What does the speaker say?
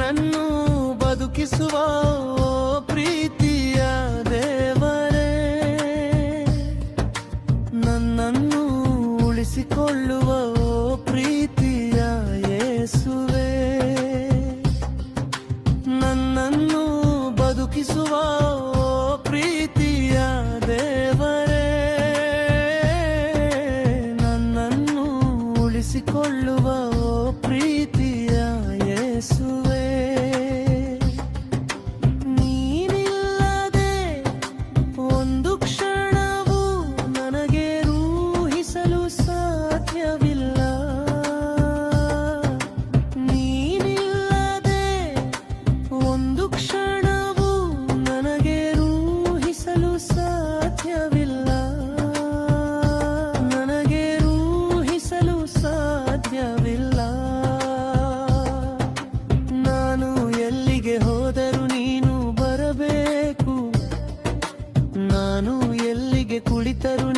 ನನ್ನನ್ನು ಬದುಕಿಸುವ ಪ್ರೀತಿಯ ದೇವರೇ, ನನ್ನನ್ನು ಉಳಿಸಿಕೊಳ್ಳುವ ಪ್ರೀತಿಯ ಯೇಸುವೇ, ನನ್ನನ್ನು ಬದುಕಿಸುವ ಪ್ರೀತಿಯ ದೇವರೇ, ನನ್ನನ್ನು ಉಳಿಸಿಕೊಳ್ಳುವ ಪ್ರೀತಿಯ ಯೇಸುವೇ. ನೀನಿಲ್ಲದೆ ಒಂದು ಕ್ಷಣವೂ ನನಗೆ ಊಹಿಸಲು ಸಾಧ್ಯವಿಲ್ಲ, ನೀನಿಲ್ಲದೆ ಒಂದು ಕ್ಷಣವೂ ನನಗೆ ಊಹಿಸಲು ಸಾಧ್ಯವಿಲ್ಲ, ನನಗೆ ಊಹಿಸಲು ಸಾಧ್ಯವಿಲ್ಲ. ನಾನು ಎಲ್ಲಿಗೆ ಹೋದರೂ ನೀನು ಬರಬೇಕು, ನಾನು ಎಲ್ಲಿಗೆ ಕುಳಿತರೂ